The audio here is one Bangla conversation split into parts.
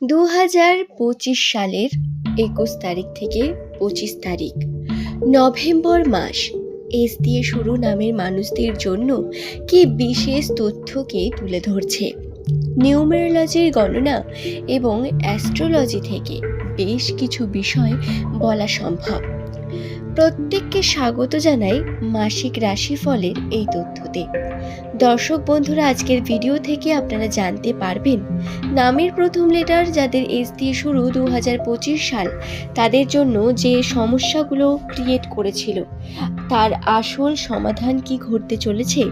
2025 সালের 21 তারিখ থেকে 25 তারিখ নভেম্বর মাস এস দিয়ে শুরু নামের মানুষদের জন্য কি বিশেষ তথ্যকে তুলে ধরছে। নিউমেরোলজির গণনা এবং অ্যাস্ট্রোলজি থেকে বেশ কিছু বিষয় বলা সম্ভব। প্রত্যেককে স্বাগত জানাই মাসিক রাশিফলের এই তথ্যতে। দর্শক বন্ধুরা, আজকের ভিডিও থেকে আপনারা জানতে পারবেন নামের প্রথম লেটার যাদের এস দিয়ে শুরু 2025 সাল তাদের জন্য যে সমস্যাগুলো ক্রিয়েট করেছিল তার আসল সমাধান কি ঘটতে চলেছে,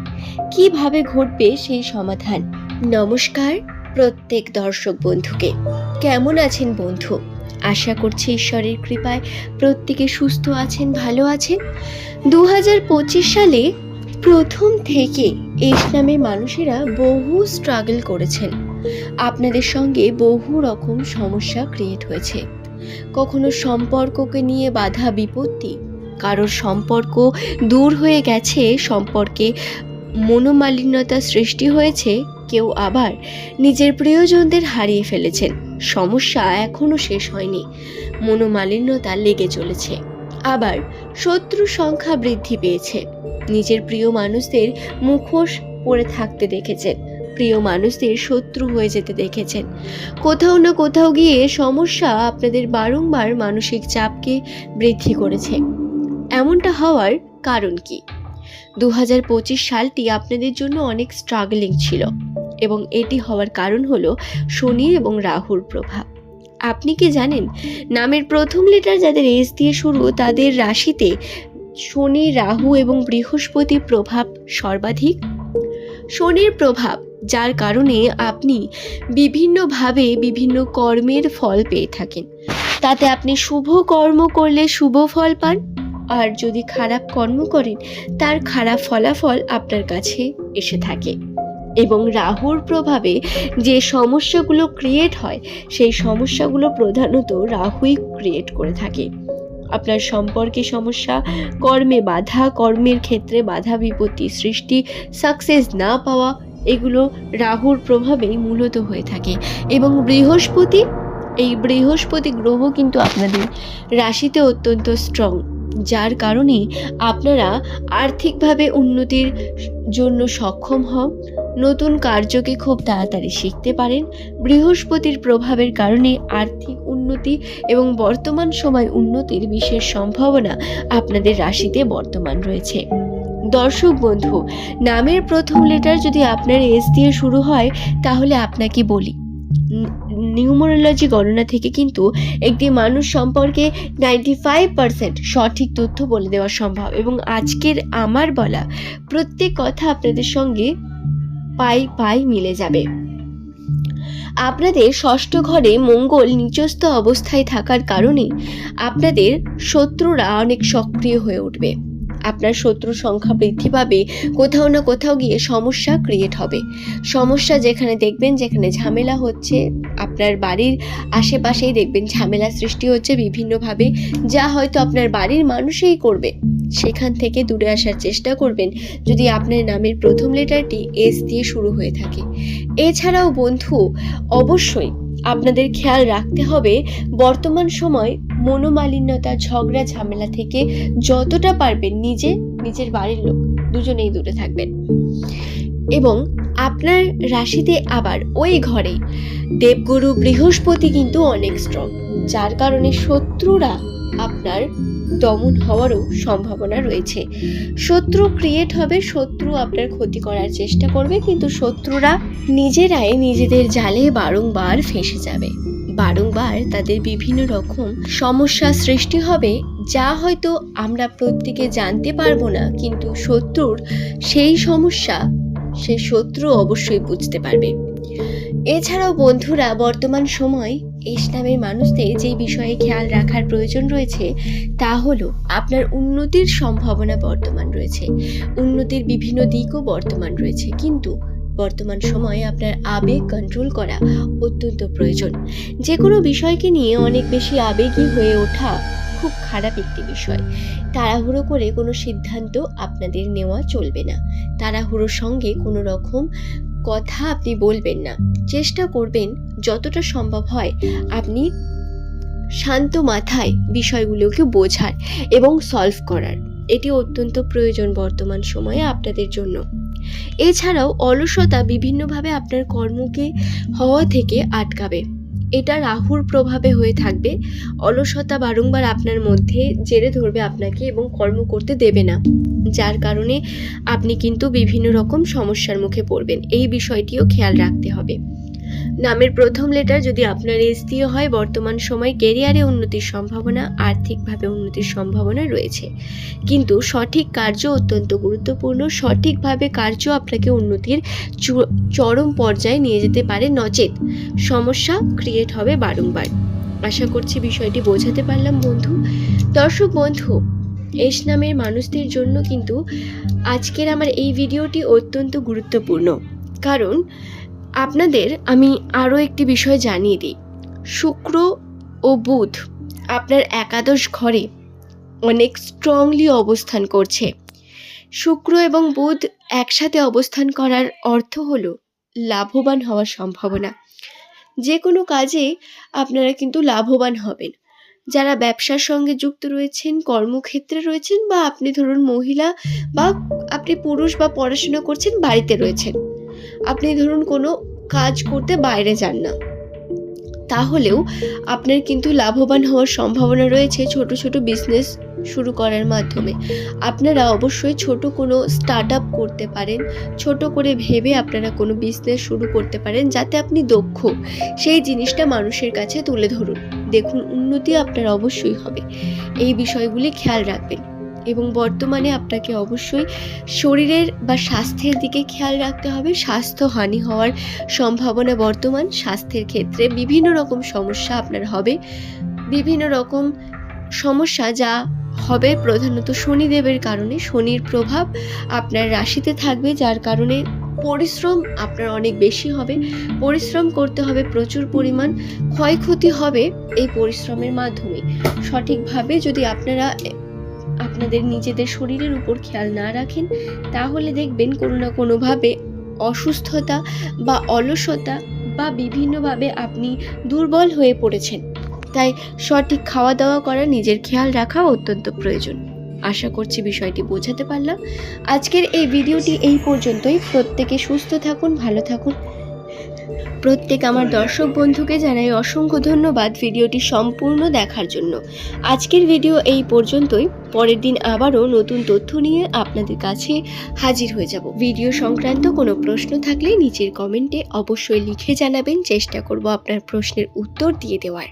কিভাবে ঘটবে সেই সমাধান। নমস্কার প্রত্যেক দর্শক বন্ধুকে। কেমন আছেন বন্ধু? আশা করছি ঈশ্বরের কৃপায় প্রত্যেকে সুস্থ আছেন, ভালো আছেন। 2025 সালে প্রথম থেকে এস নামে মানুষেরা বহু স্ট্রাগল করেছেন। আপনাদের সঙ্গে বহু রকম সমস্যা ক্রিয়েট হয়েছে। কখনো সম্পর্ককে নিয়ে বাধা বিপত্তি, কারোর সম্পর্ক দূর হয়ে গেছে, সম্পর্কে মনোমালিন্যতা সৃষ্টি হয়েছে, কেউ আবার নিজের প্রিয়জনদের হারিয়ে ফেলেছেন। সমস্যা এখনো শেষ হয়নি, মনোমালিন্যতা লেগে চলেছে। আবার শত্রু সংখ্যা বৃদ্ধি পেয়েছে। নিজের প্রিয় মানুষদের মুখোশ পরে থাকতে দেখেছেন, প্রিয় মানুষদের শত্রু হয়ে যেতে দেখেছেন। কোথাও না কোথাও গিয়ে সমস্যা আপনাদের বারংবার মানসিক চাপকে বৃদ্ধি করেছে। এমনটা হওয়ার কারণ কি? 2025 সালটি আপনাদের জন্য অনেক স্ট্রাগলিং ছিল এবং এটি হওয়ার কারণ হলো শনি এবং রাহুর প্রভাব। আপনি কি জানেন নামের প্রথম লেটার যাদের এস দিয়ে শুরু তাদের রাশিতে শনি, রাহু এবং বৃহস্পতির প্রভাব সর্বাধিক। শনির প্রভাব, যার কারণে আপনি বিভিন্নভাবে বিভিন্ন কর্মের ফল পেয়ে থাকেন। তাতে আপনি শুভ কর্ম করলে শুভ ফল পান, আর যদি খারাপ কর্ম করেন তার খারাপ ফলাফল আপনার কাছে এসে থাকে। এবং রাহুর প্রভাবে যে সমস্যাগুলো ক্রিয়েট হয় সেই সমস্যাগুলো প্রধানত রাহুই ক্রিয়েট করে থাকে। আপনার সম্পর্কে সমস্যা, কর্মে বাধা, কর্মের ক্ষেত্রে বাধা বিপত্তি সৃষ্টি, সাকসেস না পাওয়া, এগুলো রাহুর প্রভাবেই মূলত হয়ে থাকে। এবং বৃহস্পতি গ্রহ কিন্তু আপনাদের রাশিতে অত্যন্ত স্ট্রং, যার কারণে আপনারা আর্থিকভাবে উন্নতির জন্য সক্ষম হন, নতুন কার্যকে খুব তাড়াতাড়ি শিখতে পারেন। বৃহস্পতির প্রভাবের কারণে আর্থিক উন্নতি এবং বর্তমান সময় উন্নতির বিশেষ সম্ভাবনা আপনাদের রাশিতে বর্তমান রয়েছে। দর্শক বন্ধু, নামের প্রথম লেটার যদি আপনার এস দিয়ে শুরু হয় তাহলে আপনাকে বলি, নিউমেরোলজি গণনা থেকে কিন্তু একটি মানুষ সম্পর্কে 95% সঠিক তথ্য বলে দেওয়া সম্ভব। এবং আজকের আমার বলা প্রত্যেক কথা আপনাদের সঙ্গে পাই মিলে যাবে। আপনাদের ষষ্ঠ ঘরে মঙ্গল নিচস্থ অবস্থায় থাকার কারণে আপনাদের শত্রুরা অনেক সক্রিয় হয়ে উঠবে। আপনার শত্রুর সংখ্যা বৃদ্ধি পাবে, কোথাও না কোথাও গিয়ে সমস্যা ক্রিয়েট হবে। সমস্যা যেখানে দেখবেন, যেখানে ঝামেলা হচ্ছে, আপনার বাড়ির আশেপাশেই দেখবেন ঝামেলা সৃষ্টি হচ্ছে বিভিন্নভাবে, যা হয়তো আপনার বাড়ির মানুষই করবে। সেখান থেকে দূরে আসার চেষ্টা করবেন যদি আপনার নামের প্রথম লেটারটি এস দিয়ে শুরু হয়ে থাকে। এছাড়াও বন্ধু, অবশ্যই আপনাদের খেয়াল রাখতে হবে বর্তমান সময় মনোমালিন্যতা, ঝগড়া ঝামেলা থেকে যতটা পারবেন নিজের বাড়ির লোক দুজনেই দূরে থাকবেন। এবং আপনার রাশিতে আবার ওই ঘরে দেবগুরু বৃহস্পতি কিন্তু অনেক স্ট্রং, যার কারণে শত্রুরা আপনার দমন হওয়ারও সম্ভাবনা রয়েছে। শত্রু ক্রিয়েট হবে, শত্রু আপনার ক্ষতি করার চেষ্টা করবে, কিন্তু শত্রুরা নিজেরাই নিজেদের জালে বারংবার ফেঁসে যাবে। বারংবার তাদের বিভিন্ন রকম সমস্যা সৃষ্টি হবে, যা হয়তো আমরা প্রত্যেকে জানতে পারবো না, কিন্তু শত্রুর সেই সমস্যা সে শত্রু অবশ্যই বুঝতে পারবে। এছাড়াও বন্ধুরা, বর্তমান সময় এস নামের মানুষদের যে বিষয়ে খেয়াল রাখার প্রয়োজন রয়েছে তা হলো আপনার উন্নতির সম্ভাবনা বর্তমান রয়েছে, উন্নতির বিভিন্ন দিকও বর্তমান রয়েছে, কিন্তু বর্তমান সময়ে আপনার আবেগ কন্ট্রোল করা অত্যন্ত প্রয়োজন। যে কোনো বিষয়কে নিয়ে অনেক বেশি আবেগী হয়ে ওঠা খুব খারাপ একটি বিষয়। তাড়াহুড়ো করে কোনো সিদ্ধান্ত আপনাদের নেওয়া চলবে না। তাড়াহুড়োর সঙ্গে কোনো রকম কথা আপনি বলবেন না। চেষ্টা করবেন যতটা সম্ভব হয় আপনি শান্ত মাথায় বিষয়গুলোকে বোঝার এবং সলভ করার। এটি অত্যন্ত প্রয়োজন বর্তমান সময়ে আপনাদের জন্য। এছাড়াও অলসতা বিভিন্নভাবে আপনার কর্মকে হওয়া থেকে আটকাবে। এটা রাহুর প্রভাবে হয়ে থাকবে। অলসতা বারংবার আপনার মধ্যে জেরে ধরবে আপনাকে এবং কর্ম করতে দেবে না, যার কারণে আপনি কিন্তু বিভিন্ন রকম সমস্যার মুখে পড়বেন। এই বিষয়টিও খেয়াল রাখতে হবে। নামের প্রথম লেটার যদি আপনার এস দিয়ে হয়, বর্তমান সময় ক্যারিয়ারে উন্নতির সম্ভাবনা, আর্থিকভাবে উন্নতির সম্ভাবনা রয়েছে। কিন্তু সঠিক কার্য অত্যন্ত গুরুত্বপূর্ণ। সঠিকভাবে কার্য আপনাকে উন্নতির চরম পর্যায়ে নিয়ে যেতে পারে, নচেত সমস্যা ক্রিয়েট হবে বারংবার। আশা করছি বিষয়টি বোঝাতে পারলাম বন্ধু। দর্শক বন্ধু, এস নামের মানুষদের জন্য কিন্তু আজকের আমার এই ভিডিওটি অত্যন্ত গুরুত্বপূর্ণ। কারণ আপনাদের আমি আরও একটি বিষয় জানিয়ে দিই। শুক্র ও বুধ আপনার একাদশ ঘরে অনেক স্ট্রংলি অবস্থান করছে। শুক্র এবং বুধ একসাথে অবস্থান করার অর্থ হলো লাভবান হওয়ার সম্ভাবনা। যে কোনো কাজে আপনারা কিন্তু লাভবান হবেন। যারা ব্যবসার সঙ্গে যুক্ত রয়েছেন, কর্মক্ষেত্রে রয়েছেন, বা আপনি ধরুন মহিলা, বা আপনি পুরুষ, বা পড়াশোনা করছেন, বাড়িতে রয়েছেন, আপনি ধরুন কোনো কাজ করতে বাইরে যান না, তাহলেও আপনার কিন্তু লাভবান হওয়ার সম্ভাবনা রয়েছে ছোট ছোট বিজনেস শুরু করার মাধ্যমে। আপনারা অবশ্যই ছোট কোনো স্টার্ট আপ করতে পারেন। ছোট করে ভেবে আপনারা কোনো বিজনেস শুরু করতে পারেন, যাতে আপনি দক্ষ, সেই জিনিসটা মানুষের কাছে তুলে ধরুন। দেখুন উন্নতি আপনার অবশ্যই হবে। এই বিষয়গুলি খেয়াল রাখবেন। এবং বর্তমানে আপনাকে অবশ্যই শরীরের বা স্বাস্থ্যের দিকে খেয়াল রাখতে হবে। স্বাস্থ্যহানি হওয়ার সম্ভাবনা বর্তমান। স্বাস্থ্যের ক্ষেত্রে বিভিন্ন রকম সমস্যা আপনার হবে। বিভিন্ন রকম সমস্যা যা হবে প্রধানত শনিদেবের কারণে। শনির প্রভাব আপনার রাশিতে থাকবে, যার কারণে পরিশ্রম আপনার অনেক বেশি হবে। পরিশ্রম করতে হবে প্রচুর পরিমাণ। ক্ষয়ক্ষতি হবে এই পরিশ্রমের মাধ্যমে। সঠিকভাবে যদি আপনারা আপনাদের নিজেদের শরীরের উপর খেয়াল না রাখেন, তাহলে দেখবেন কোনো না কোনোভাবে অসুস্থতা বা অলসতা বা বিভিন্নভাবে আপনি দুর্বল হয়ে পড়েছেন। তাই সঠিক খাওয়া দাওয়া করা, নিজের খেয়াল রাখা অত্যন্ত প্রয়োজন। আশা করছি বিষয়টি বোঝাতে পারলাম। আজকের এই ভিডিওটি এই পর্যন্তই। প্রত্যেকে সুস্থ থাকুন, ভালো থাকুন। প্রত্যেক আমার দর্শক বন্ধুকে জানাই অসংখ্য ধন্যবাদ ভিডিওটি সম্পূর্ণ দেখার জন্য। আজকের ভিডিও এই পর্যন্তই। পরের দিন আবারও নতুন তথ্য নিয়ে আপনাদের কাছে হাজির হয়ে যাব। ভিডিও সংক্রান্ত কোনো প্রশ্ন থাকলে নিচের কমেন্টে অবশ্যই লিখে জানাবেন। চেষ্টা করব আপনার প্রশ্নের উত্তর দিয়ে দেওয়ার।